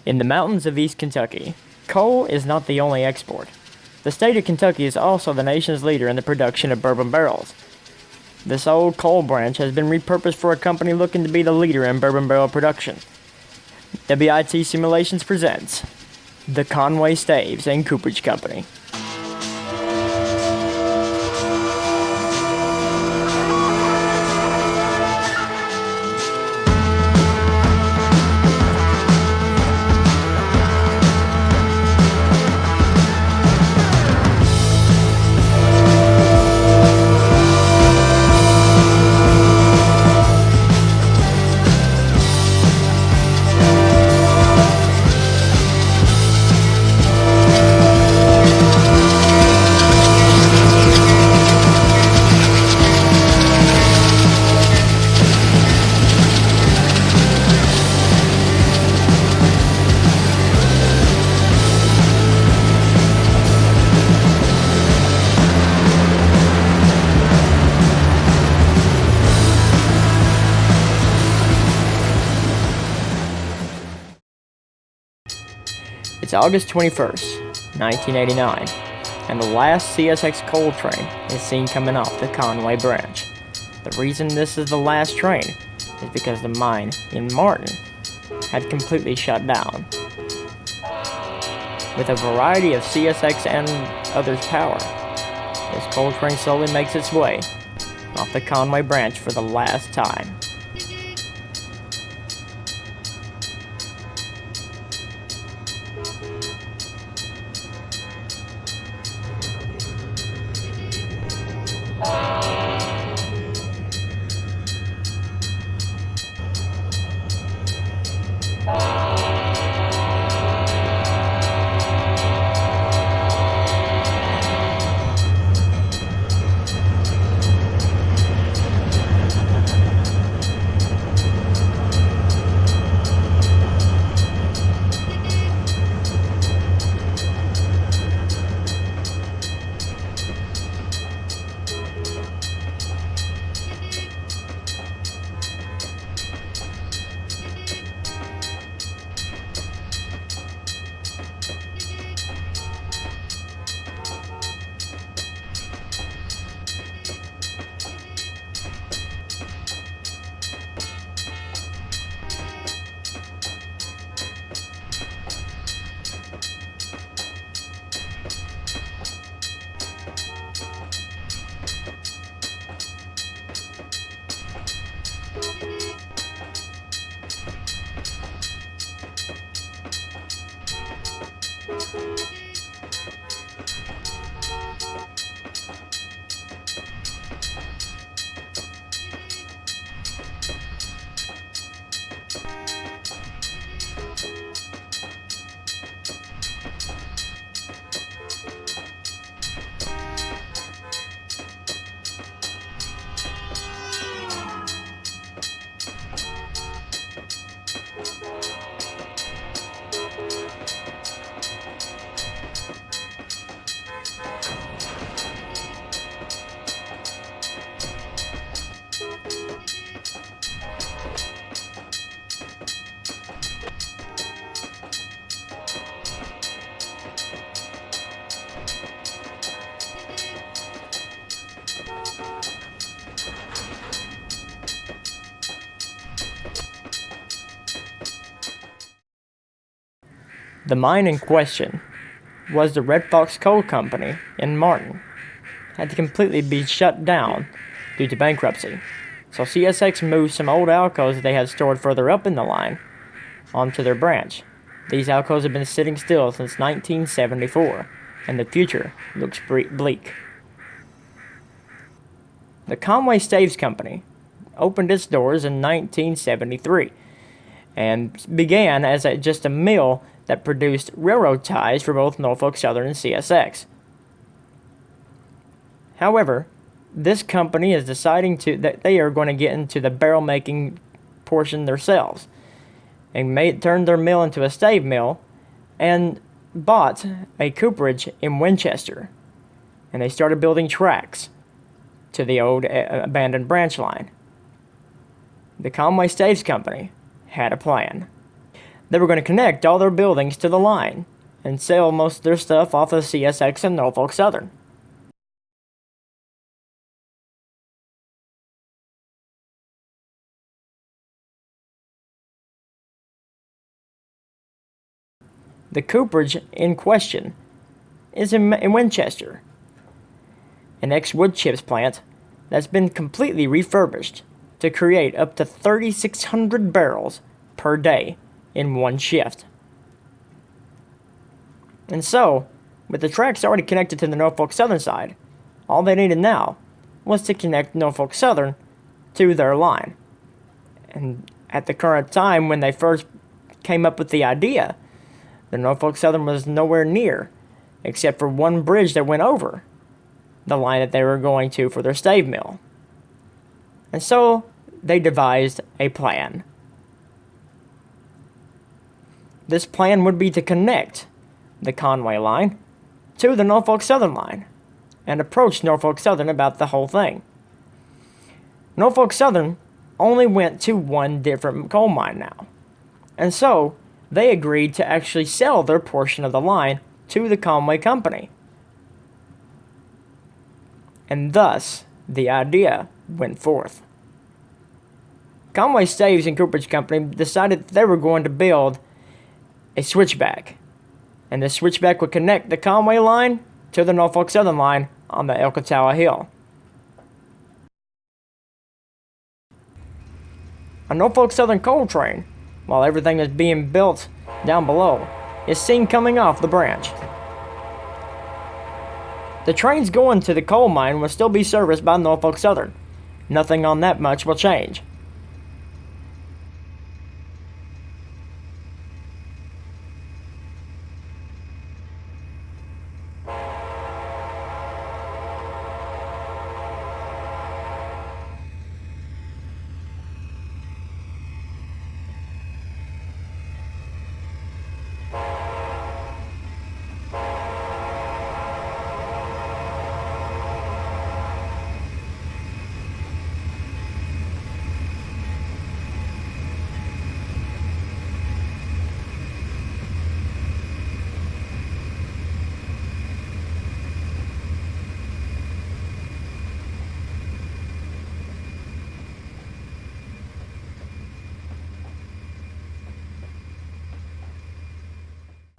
In the mountains of East Kentucky, coal is not the only export. The state of Kentucky is also the nation's leader in the production of bourbon barrels. This old coal branch has been repurposed for a company looking to be the leader in bourbon barrel production. WIT Simulations presents the Conway Staves and Cooperage Company. It's August 21st, 1989, and the last CSX coal train is seen coming off the Conway branch. The reason this is the last train is because the mine in Martin had completely shut down. With a variety of CSX and others' power, this coal train slowly makes its way off the Conway branch for the last time. The mine in question was the Red Fox Coal Company in Martin. Had to completely be shut down due to bankruptcy. So CSX moved some old alcoves that they had stored further up in the line onto their branch. These alcoves have been sitting still since 1974, and the future looks bleak. The Conway Staves Company opened its doors in 1973 and began as just a mill that produced railroad ties for both Norfolk Southern and CSX. However, this company is deciding that they are going to get into the barrel making portion themselves and turned their mill into a stave mill and bought a cooperage in Winchester. And they started building tracks to the old abandoned branch line. The Conway Staves Company had a plan. They were going to connect all their buildings to the line and sell most of their stuff off of CSX and Norfolk Southern. The Cooperage in question is in Winchester, an ex-wood chips plant that's been completely refurbished to create up to 3,600 barrels per day in one shift. And so, with the tracks already connected to the Norfolk Southern side, all they needed now was to connect Norfolk Southern to their line. And at the current time when they first came up with the idea, the Norfolk Southern was nowhere near, except for one bridge that went over the line that they were going to for their stave mill. And so they devised a plan. This plan would be to connect the Conway line to the Norfolk Southern line and approach Norfolk Southern about the whole thing. Norfolk Southern only went to one different coal mine now, and so they agreed to actually sell their portion of the line to the Conway Company. And thus, the idea went forth. Conway Staves and Cooperage Company decided they were going to build a switchback. And the switchback would connect the Conway line to the Norfolk Southern line on the El Catawba Hill. A Norfolk Southern coal train, while everything is being built down below, is seen coming off the branch. The trains going to the coal mine will still be serviced by Norfolk Southern. Nothing on that much will change.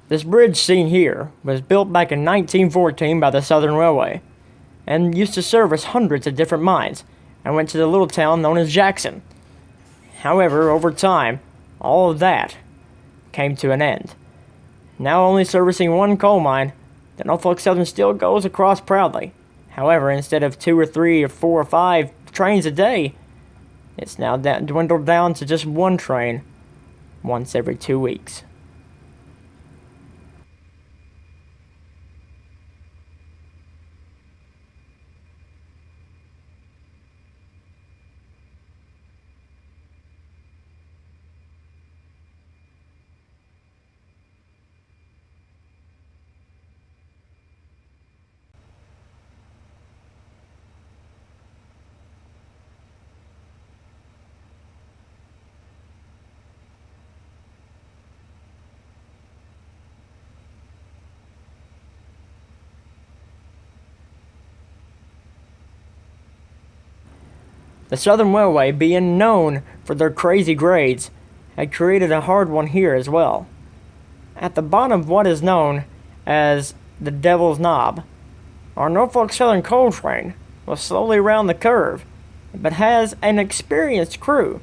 This bridge seen here was built back in 1914 by the Southern Railway and used to service hundreds of different mines and went to the little town known as Jackson. However, over time, all of that came to an end. Now only servicing one coal mine, the Norfolk Southern still goes across proudly. However, instead of 2 or 3 or 4 or 5 trains a day, it's now dwindled down to just one train once every 2 weeks. The Southern Railway, being known for their crazy grades, had created a hard one here as well. At the bottom of what is known as the Devil's Knob, our Norfolk Southern coal train will slowly round the curve, but has an experienced crew,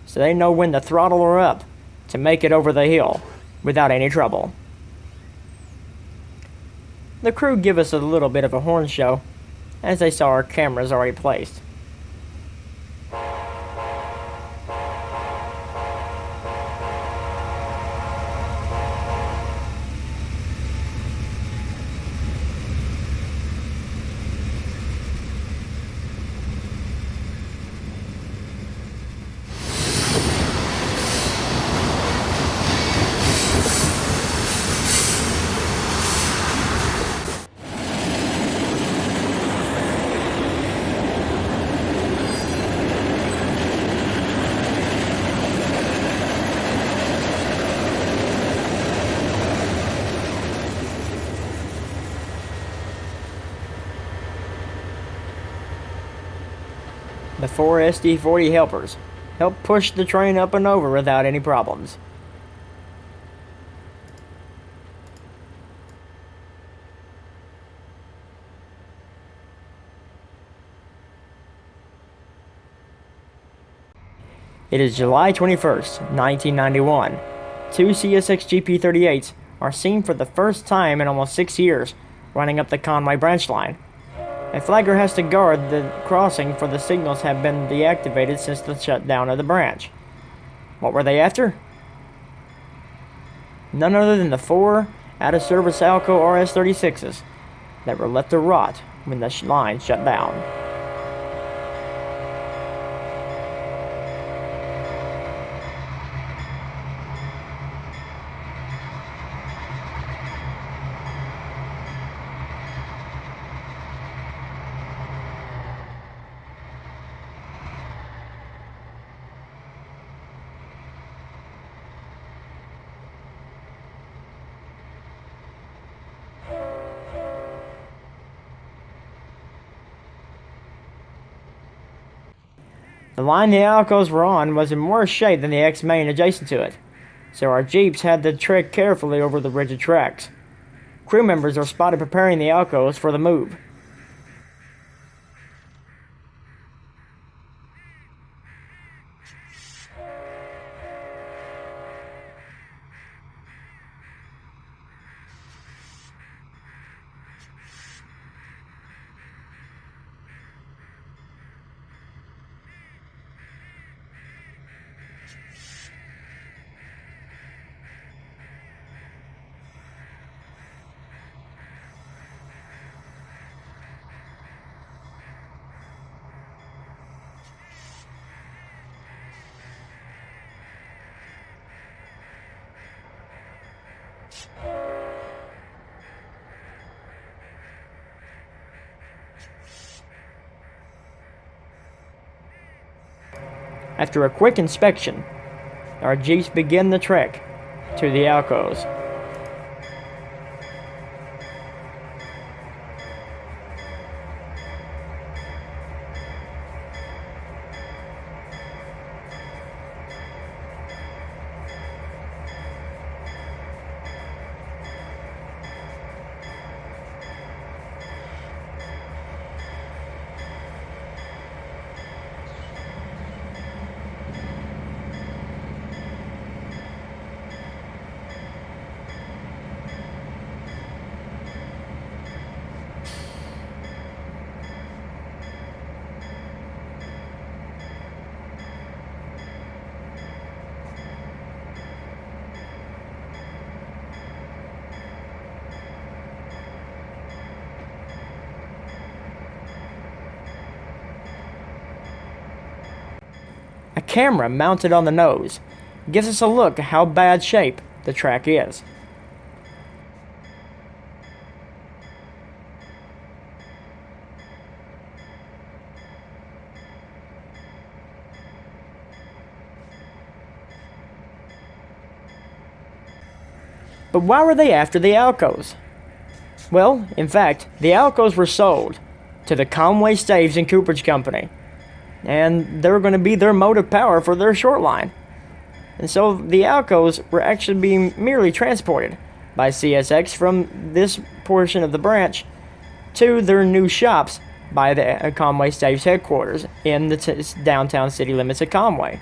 so they know when to throttle her up to make it over the hill without any trouble. The crew give us a little bit of a horn show, as they saw our cameras already placed. The 4 SD-40 helpers helped push the train up and over without any problems. It is July 21st, 1991. 2 CSX GP38s are seen for the first time in almost 6 years, running up the Conway branch line. A flagger has to guard the crossing, for the signals have been deactivated since the shutdown of the branch. What were they after? None other than the 4 out-of-service Alco RS-36s that were left to rot when the line shut down. The line the Alcos were on was in worse shape than the X-main adjacent to it, so our jeeps had to tread carefully over the rigid tracks. Crew members are spotted preparing the Alcos for the move. After a quick inspection, our jeeps begin the trek to the Alcos. A camera mounted on the nose gives us a look at how bad shape the track is. But why were they after the Alcos? Well, in fact, the Alcos were sold to the Conway Staves and Cooperage Company, and they were going to be their mode of power for their short line. And so the Alcos were actually being merely transported by CSX from this portion of the branch to their new shops by the Conway Staves headquarters in the downtown city limits of Conway.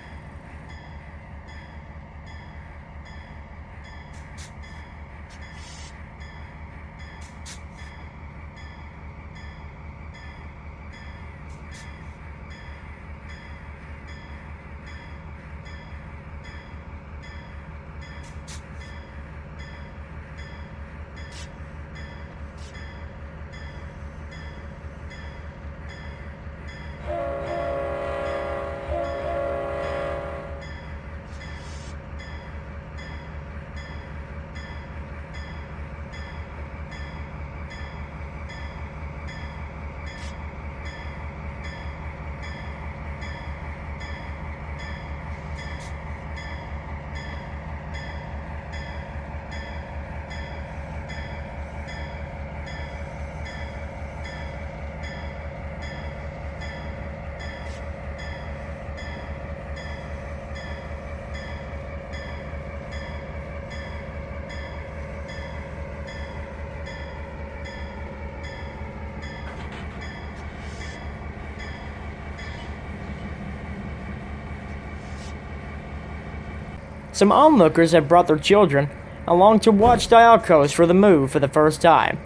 Some onlookers have brought their children along to watch the alcoves for the move for the first time.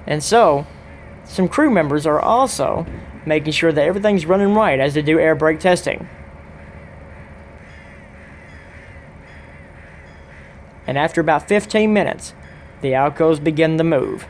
And so, some crew members are also making sure that everything's running right as they do air brake testing. And after about 15 minutes, the alcoves begin to move.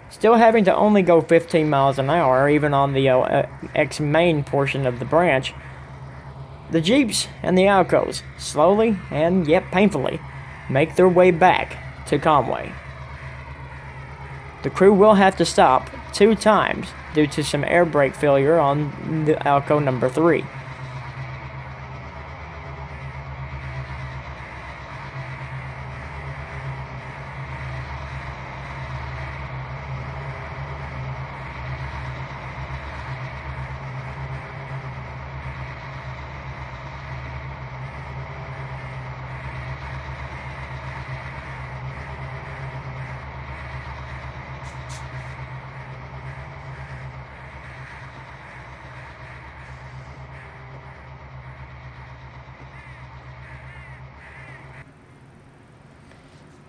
Still having to only go 15 miles an hour, even on the X-main portion of the branch, the Jeeps and the alcoves slowly and yet painfully make their way back to Conway. The crew will have to stop 2 times due to some air brake failure on the Alco number 3.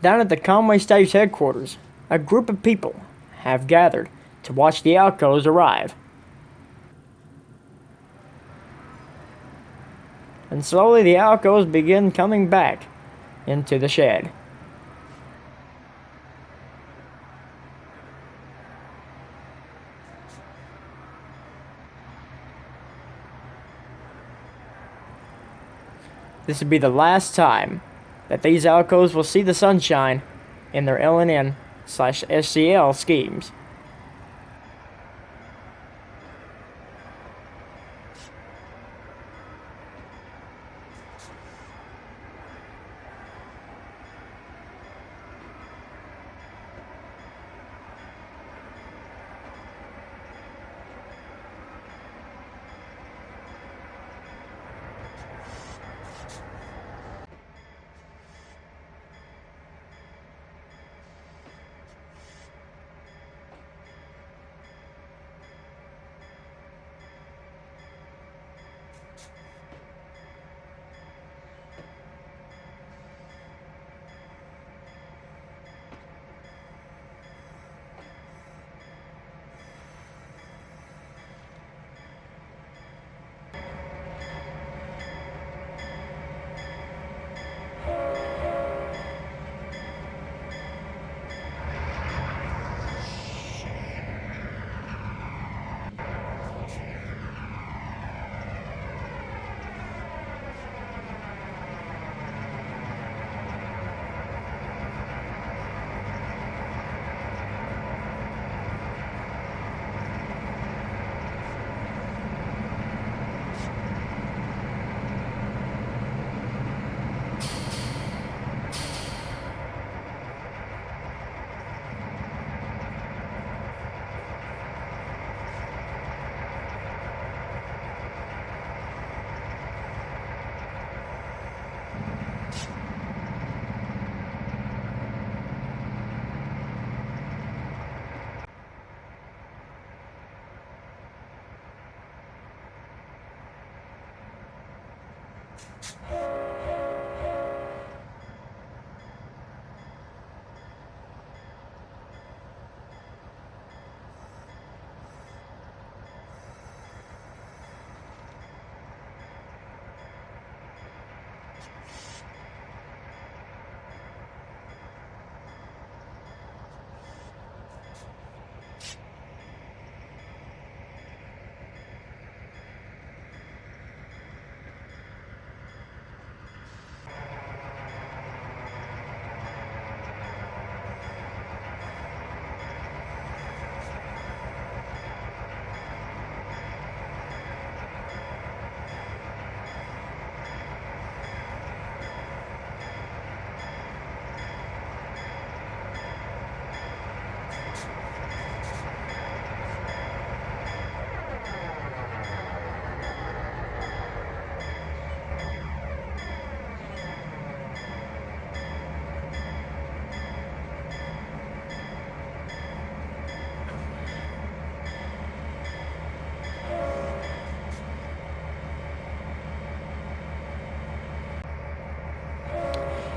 Down at the Conway Staves headquarters, a group of people have gathered to watch the alcoves arrive. And slowly the alcoves begin coming back into the shed. This would be the last time that these alcoves will see the sunshine in their LNN/SCL schemes.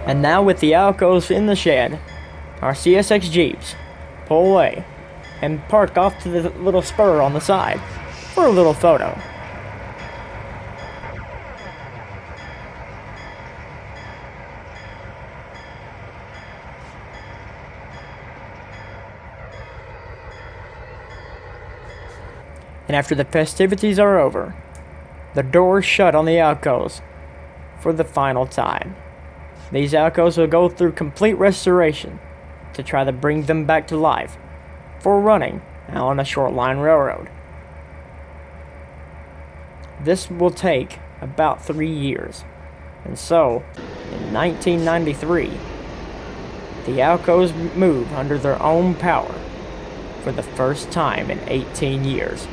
And now with the alcoves in the shed, our CSX Jeeps pull away and park off to the little spur on the side for a little photo. And after the festivities are over, the doors shut on the alcoves for the final time. These alcoves will go through complete restoration to try to bring them back to life for running on a short line railroad. This will take about 3 years. And so, in 1993, the alcoves move under their own power for the first time in 18 years.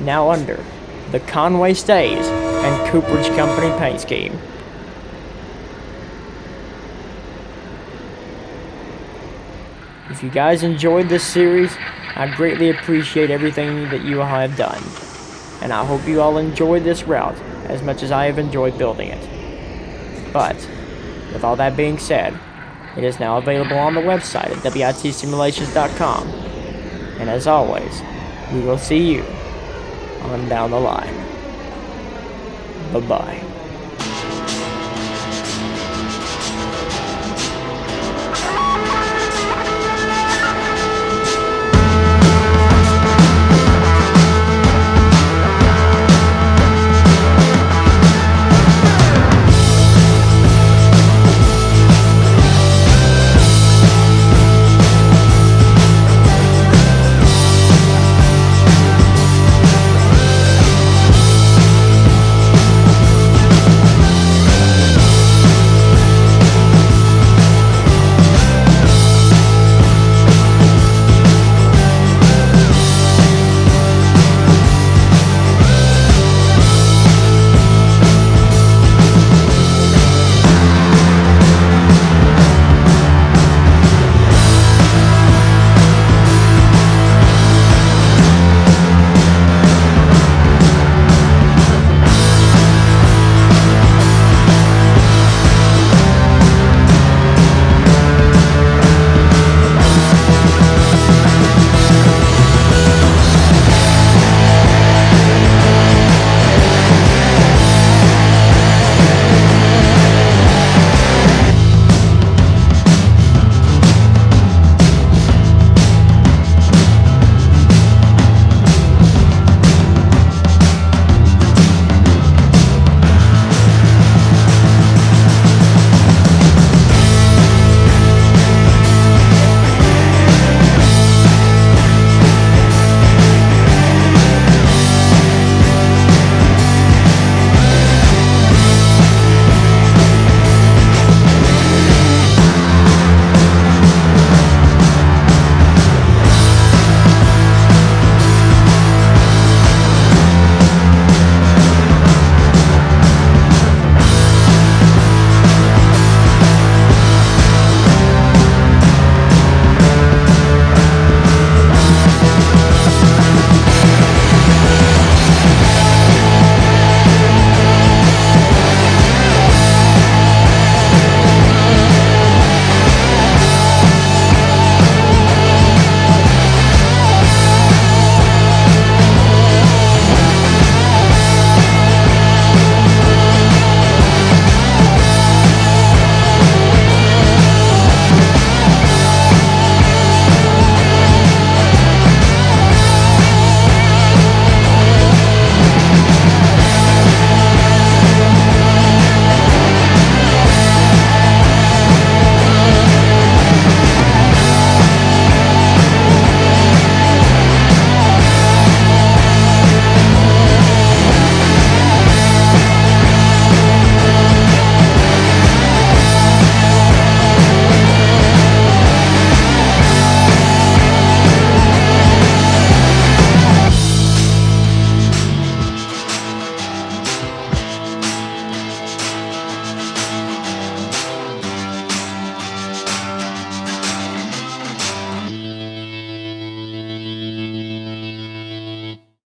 Now under the Conway Staves and Cooperage Company paint scheme. If you guys enjoyed this series, I greatly appreciate everything that you all have done. And I hope you all enjoyed this route as much as I have enjoyed building it. But, with all that being said, it is now available on the website at witsimulations.com. And as always, we will see you on down the line. Bye-bye.